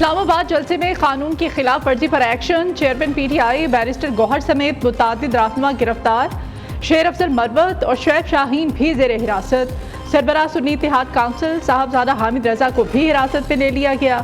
इस्लामाबाद जलसे में कानून की खिलाफ वर्जी पर action. Chairman PTI barrister Gohar समेत मुतअद्दिद रहनुमा गिरफ्तार। शेर अफजल मरवत और शुएब शाहीन भी जेर हिरासत। सरबराह सुन्नी इत्तेहाद काउंसिल साहबजादा हामिद रजा को भी हिरासत में ले लिया गया।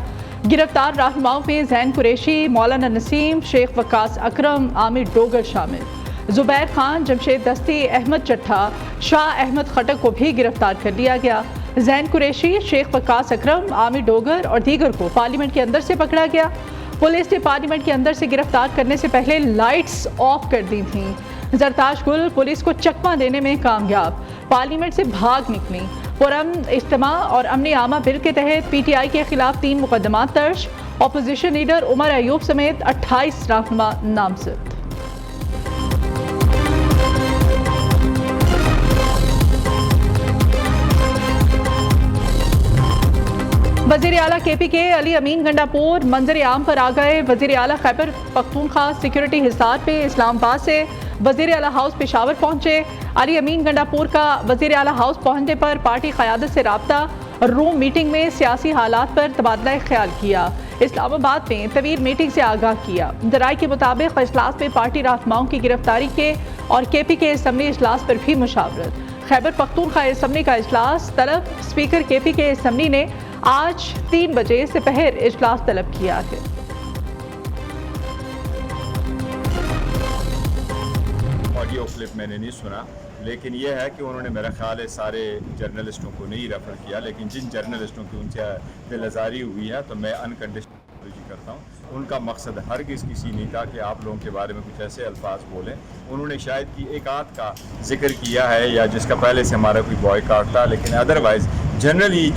गिरफ्तार रहनुमाओं में जैन कुरैशी, मौलाना नसीम, शेख वकास अकरम, आमिर डोगर शामिल। जुबैर खान, जमशेद दस्ती, अहमद चट्ठा, शाह अहमद खटक को भी गिरफ्तार कर लिया गया। जैन कुरैशी, शेख वकास अकरम, आमिर डोगर और दीगर को पार्लियामेंट के अंदर से पकड़ा गया। पुलिस ने पार्लियामेंट के अंदर से गिरफ्तार करने से पहले लाइट्स ऑफ कर दी थीं। जरताश गुल पुलिस को चकमा देने में कामयाब, पार्लियामेंट से भाग निकली। पुरअमन इज्तिमा और अमन आमा बिल के तहत PTI के खिलाफ 3 मुकदमात दर्ज। अपोजिशन लीडर उमर अयूब समेत 28 रहनुमा नामजद। वज़ीर आला KPK अली अमीन गंडापुर मंजर आम पर आ गए। वज़ीर आला खैबर पख्तूनख्वा सिक्योरिटी हिसार पे इस्लामाबाद से वज़ीर आला हाउस पेशावर पहुंचे। अली अमीन गंडापुर का वज़ीर आला हाउस पहुंचने पर पार्टी क़यादत से रब्ता। रूम मीटिंग में सियासी हालात पर तबादला ख्याल किया। इस्लामाबाद में तवील मीटिंग से आगाह किया। जराये के मुताबिक इजलास में पार्टी रहनुमाओं की गिरफ्तारी के और KPK असम्बली इजलास पर भी मुशावरत। खैबर पख्तूनख्वा असम्बली का इजलास तलब। स्पीकर KPK असम्बली ने आज 3 बजे से पहर इजलास तलब किया है। ऑडियो क्लिप मैंने नहीं सुना, लेकिन यह है कि उन्होंने मेरा ख्याल है सारे जर्नलिस्टों को नहीं रेफर किया, लेकिन जिन जर्नलिस्टों की उनसे दिलआज़ारी हुई है तो मैं अनकंडीशनल अपॉलॉजी करता हूँ। उनका मकसद हरगिज़ किसी नहीं था कि आप लोगों के बारे में कुछ ऐसे अल्फाज बोलें। उन्होंने शायद कि एक आध का जिक्र किया है या जिसका पहले से हमारा कोई बॉयकॉट था, लेकिन अदरवाइज़ जनरली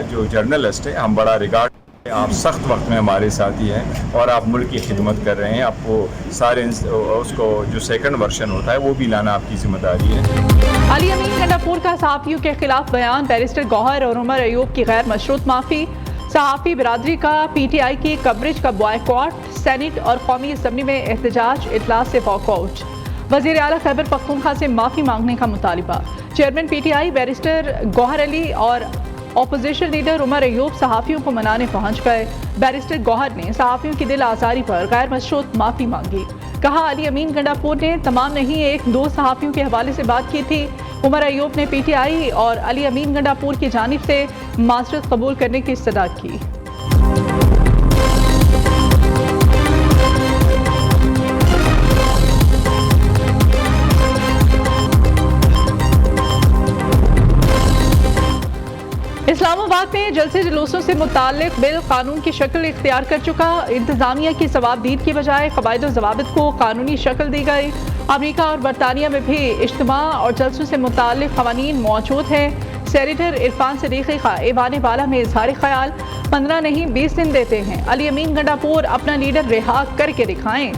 जो जर्नलिस्ट है हम बड़ा रिगार्ड, आप सख्त वक्त में हमारे साथी हैं और आप मुल्क की खिदमत कर रहे हैं। आपको सारे उसको जो सेकंड वर्शन होता है वो भी लाना आपकी जिम्मेदारी है। अली अमीन गंडापुर का सहाफ़ियों के खिलाफ बयान। बैरिस्टर गौहर और उमर अयूब की गैर मशरूत माफ़ी। सहाफ़ी बिरादरी का PTI की कवरेज का बॉयकॉट। सेनेट और कौमी असम्बली में एहतजाज, इजलास से वॉकआउट। वज़ीर आला खैबर पख्तूनख्वा से माफ़ी मांगने का मुतालिबा। Chairman PTI barrister Gauhar Ali और अपोजिशन लीडर उमर अयूब सहाफ़ियों को मनाने पहुंच गए। बैरिस्टर गौहर ने सहाफ़ियों की दिल आज़ारी पर गैर मशरूत माफ़ी मांगी। कहा अली अमीन गंडापुर ने तमाम नहीं 1-2 सहाफ़ियों के हवाले से बात की थी। उमर अयूब ने PTI और अली अमीन गंडापुर की जानिब से माज़रत कबूल करने की इस्तदा की। इस्लामाबाद में जलसे जुलूसों से मुताल्लिक बिल कानून की शक्ल इख्तियार कर चुका। इंतजामिया की सवाबदीद की बजाय क़वाइद और ज़वाबित को कानूनी शक्ल दी गई। अमेरिका और बरतानिया में भी इज्तिमा और जलसों से मुताल्लिक क़वानीन मौजूद हैं। सेनेटर इरफान सदीक़ी का ऐवान बाला में इज़हार ख्याल। 15 नहीं 20 दिन देते हैं, अली अमीन गंडापुर अपना लीडर रिहा करके दिखाएं।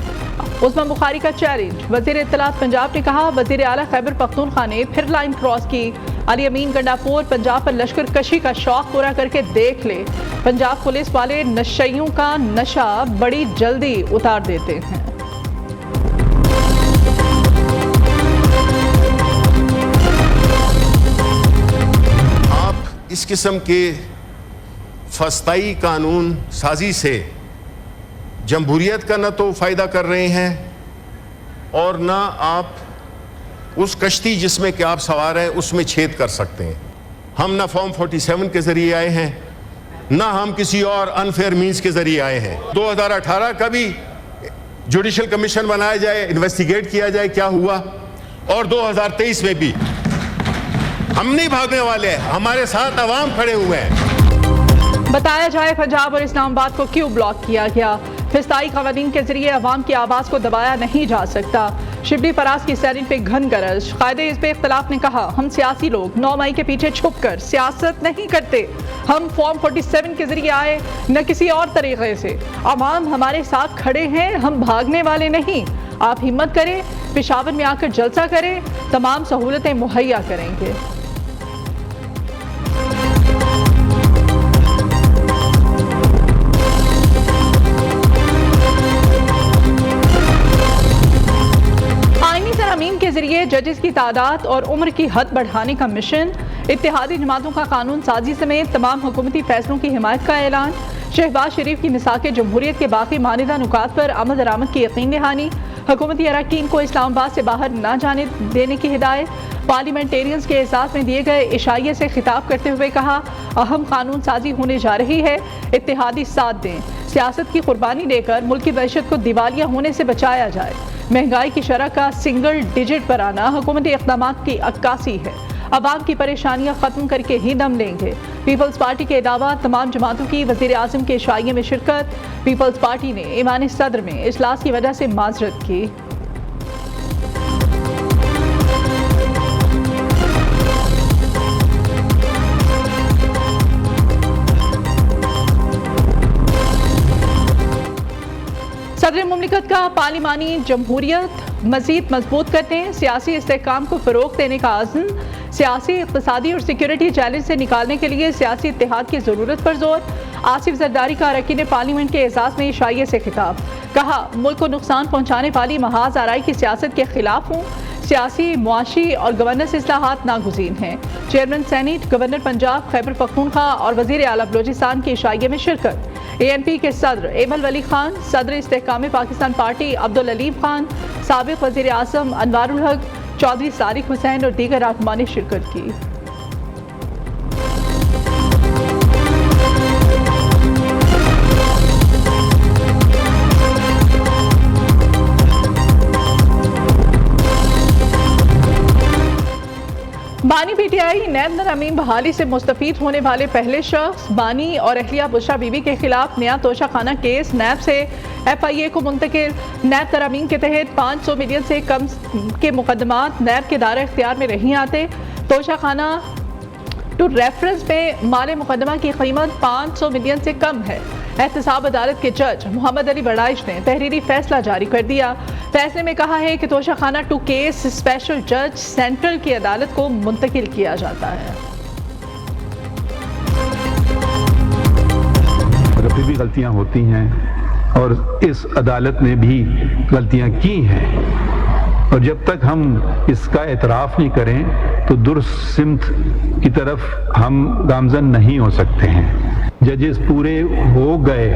उस्मान बुखारी का चैलेंज। वज़ीर इत्तलात पंजाब ने कहा वज़ीर आला खैबर पख्तूनख्वा ने फिर लाइन क्रॉस की। अली अमीन गंडापुर पंजाब पर लश्कर कशी का शौक पूरा करके देख ले। पंजाब पुलिस वाले नशइयों का नशा बड़ी जल्दी उतार देते हैं। आप इस किस्म के फस्ताई कानून साजी से जमहूरियत का न तो फ़ायदा कर रहे हैं और ना आप उस कश्ती जिसमें कि आप सवार हैं उसमें छेद कर सकते हैं। हम ना फॉर्म 47 के ज़रिए आए हैं, ना हम किसी और अनफेयर मीन्स के ज़रिए आए हैं। 2018 का भी जुडिशल कमीशन बनाया जाए, इन्वेस्टिगेट किया जाए क्या हुआ, और 2023 में भी हम नहीं भागने वाले, हमारे साथ अवाम खड़े हुए हैं। बताया जाए पंजाब और इस्लामाबाद को क्यों ब्लॉक किया गया। फिस्ताई क़वानीन के जरिए अवाम की आवाज़ को दबाया नहीं जा सकता। शिबली फराज की सैनिट पे घन गरज। कायदे इस पे इख्तलाफ ने कहा हम सियासी लोग 9 मई के पीछे छुप कर सियासत नहीं करते। हम फॉर्म 47 के जरिए आए, न किसी और तरीके से। अवाम हमारे साथ खड़े हैं, हम भागने वाले नहीं। आप हिम्मत करें, पेशावर में आकर जलसा करें, तमाम सहूलतें मुहैया करेंगे। के जरिए जजेस की तादाद और उम्र की हद बढ़ाने का मिशन। इत्तेहादी जमातों का कानून साजी समेत तमाम हुकूमती फैसलों की हिमायत का ऐलान। शहबाज शरीफ की मिसाक जमहूरियत के बाकी मानिदा नुकात पर अमल दरामद की यकीन दहानी। हुकूमती अरकान को इस्लामाबाद से बाहर न जाने देने की हिदायत। पार्लियामेंटेरियंस के एहसास में दिए गए इशाइये से खिताब करते हुए कहा, अहम कानून साजी होने जा रही है, इत्तेहादी साथ दें। सियासत की कुर्बानी देकर मुल्क की मैशत को दिवालिया होने से बचाया जाए। महंगाई की शरह का सिंगल डिजिट पर आना हुकूमती इक़दामात की अक्कासी है। अवाम की परेशानियां खत्म करके ही दम लेंगे। पीपल्स पार्टी के अलावा तमाम जमातों की वज़ीर आज़म के इशाइये में शिरकत। पीपल्स पार्टी ने ईमान सदर में इजलास की वजह से माजरत की। सदर मुमलिकत का पार्लिमानी जमहूरियत मज़ीद मजबूत करने, सियासी इस्तेहकाम को फ़रोग़ देने का आज़म। सियासी, इक़्तिसादी और सिक्योरिटी चैलेंज से निकालने के लिए सियासी इत्तेहाद की ज़रूरत पर जोर। आसिफ जरदारी का अरकान पार्लियामेंट के एजाज़ में इशाइये से खिताब। कहा, मुल्क को नुकसान पहुँचाने वाली महाज आराई की सियासत के खिलाफ हूँ। सियासी, मुआशी और गवर्नेंस इस्लाहात नागुज़ीर हैं। Chairman senate, governor Punjab Khyber Pakhtunkhwa और वज़ीर आला बलोचिस्तान के इशाइये में शिरकत। ANP के सदर एमल वली खान, सदर इस्तेहकाम पाकिस्तान पार्टी अब्दुल अलीम खान, साबिक़ वज़ीर आज़म अनवारुल हक, चौधरी सारिक हुसैन और दीगर रहनुमा ने शिरकत की। बानी PTI नैब अमीन बहाली से मुस्तफीद होने वाले पहले शख्स। बानी और अहलिया बुशरा बीबी के खिलाफ नया तोशाखाना केस नैब से FIA को मुंतकिल। नैब तरामीम के तहत 500 मिलियन से कम के मुकदमात नैब के दायरे इख्तियार में नहीं आते। तोशाखाना टू रेफरेंस में माले मुकदमा की कीमत 500 मिलियन से कम है। एहतसाब अदालत के जज मोहम्मद अली बड़ाइश ने तहरीरी फैसला जारी कर दिया। फैसले में कहा है कि तोशाखाना टू केस स्पेशल जज सेंट्रल की अदालत को मुंतकिल किया जाता है। फिर भी गलतियां होती हैं और इस अदालत ने भी गलतियां की हैं, और जब तक हम इसका एतराफ़ नहीं करें तो दुरुस्त सिमत की तरफ हम गामज़न नहीं हो सकते हैं। जजेस पूरे हो गए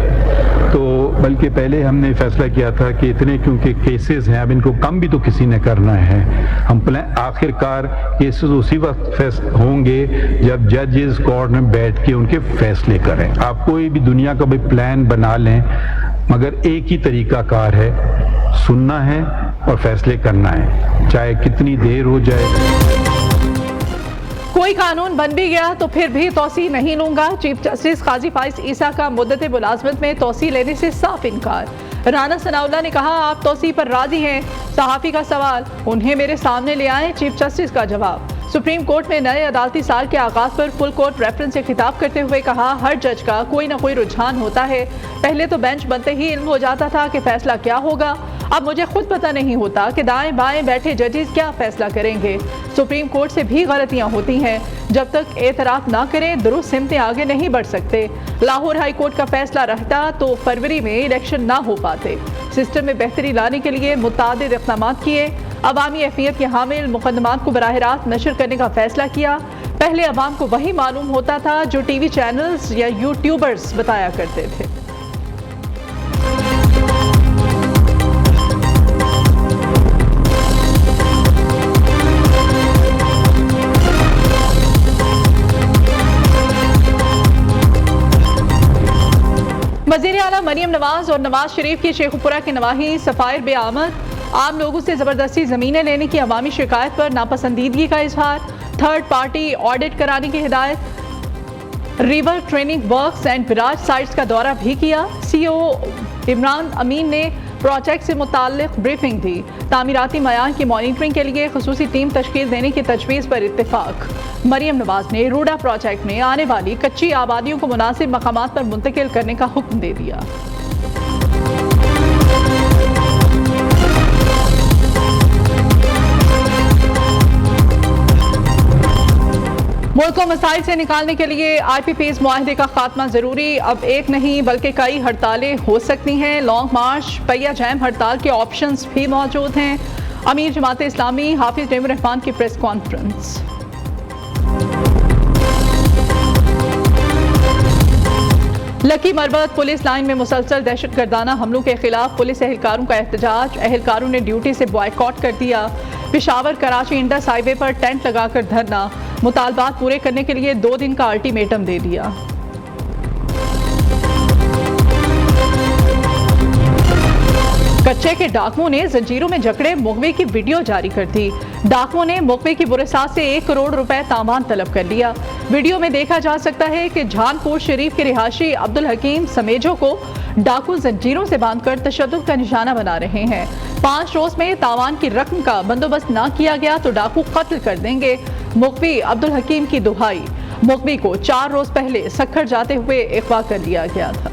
तो बल्कि पहले हमने फैसला किया था कि इतने क्योंकि केसेस हैं, अब इनको कम भी तो किसी ने करना है। हम आखिरकार केसेस उसी वक्त होंगे जब जजेस कोर्ट में बैठ के उनके फैसले करें। आप कोई भी दुनिया का भी प्लान बना लें, मगर एक ही तरीका कार है, सुनना है और फैसले करना है, चाहे कितनी देर हो जाए। कोई कानून बन भी गया तो फिर भी तौसी नहीं लूंगा। चीफ जस्टिस काजी फाइज ईसा का मुद्दत मुलाजमत में तौसी लेने से साफ इनकार। राना सनाउल्लाह ने कहा, आप तौसी पर राजी हैं। सहाफ़ी का सवाल, उन्हें मेरे सामने ले आए। चीफ जस्टिस का जवाब। सुप्रीम कोर्ट में नए अदालती साल के आगाज पर फुल कोर्ट रेफरेंस से खिताब करते हुए कहा, हर जज का कोई ना कोई रुझान होता है। पहले तो बेंच बनते ही इल्म हो जाता था कि फैसला क्या होगा। अब मुझे खुद पता नहीं होता कि दाएं बाएं बैठे जजेस क्या फैसला करेंगे। सुप्रीम कोर्ट से भी गलतियां होती हैं। जब तक एतराफ़ ना करें दुरुस्त सिमतें आगे नहीं बढ़ सकते। लाहौर हाई कोर्ट का फैसला रहता तो फरवरी में इलेक्शन ना हो पाते। सिस्टम में बेहतरी लाने के लिए मुतअद्दिद इक़दाम किए। अवामी अहमियत के हामिल मुकदमात को बराह रास्त नशर करने का फैसला किया। पहले अवाम को वही मालूम होता था जो TV चैनल्स या यूट्यूबर्स बताया करते थे। वज़ीर आला मरियम नवाज और नवाज शरीफ की शेखुपुरा के नवाही सफायर बेआमद। आम लोगों से ज़बरदस्ती ज़मीनें लेने की अवामी शिकायत पर नापसंदीदगी का इजहार। थर्ड पार्टी ऑडिट कराने की हिदायत। River training works and Viraj sites का दौरा भी किया। CEO इमरान अमीन ने प्रोजेक्ट से मुताल्लिक ब्रीफिंग दी। तामीराती मयार की मॉनिटरिंग के लिए खसूसी टीम तश्कील देने की तजवीज़ पर इत्तेफाक। मरियम नवाज ने रूडा प्रोजेक्ट में आने वाली कच्ची आबादियों को मुनासिब मकामात पर मुंतकिल करने का हुक्म दे दिया। मुल्क को मसाइल से निकालने के लिए IPPs मुआहदे का खात्मा जरूरी। अब एक नहीं बल्कि कई हड़तालें हो सकती हैं। लॉन्ग मार्च, पहिया जैम हड़ताल के ऑप्शंस भी मौजूद हैं। अमीर जमात इस्लामी हाफिज नईमुर रहमान की press conference. Lucky Marwat police line में मुसलसल दहशतगर्दाना हमलों के खिलाफ पुलिस एहलकारों का एहतजाज। एहलकारों ने ड्यूटी से बॉयकॉट कर दिया। पेशावर कराची इंडस हाईवे पर टेंट लगाकर धरना। मुतालबात पूरे करने के लिए 2 दिन का अल्टीमेटम दे दिया। कच्चे के डाकुओं ने जंजीरों में जकड़े मुगवे की वीडियो जारी कर दी। डाकुओं ने मुगवे की बुरसात से 1 करोड़ रुपए तावान तलब कर लिया। वीडियो में देखा जा सकता है कि जहानपुर शरीफ के रिहायशी अब्दुल हकीम समेजो को डाकू जंजीरों से बांधकर तशद्दुद का निशाना बना रहे हैं। 5 रोज में तावान की रकम का बंदोबस्त न किया गया तो डाकू कत्ल कर देंगे। मुगवी अब्दुल हकीम की दुहाई। मुगवी को 4 रोज पहले सक्खर जाते हुए अगवा कर लिया गया था।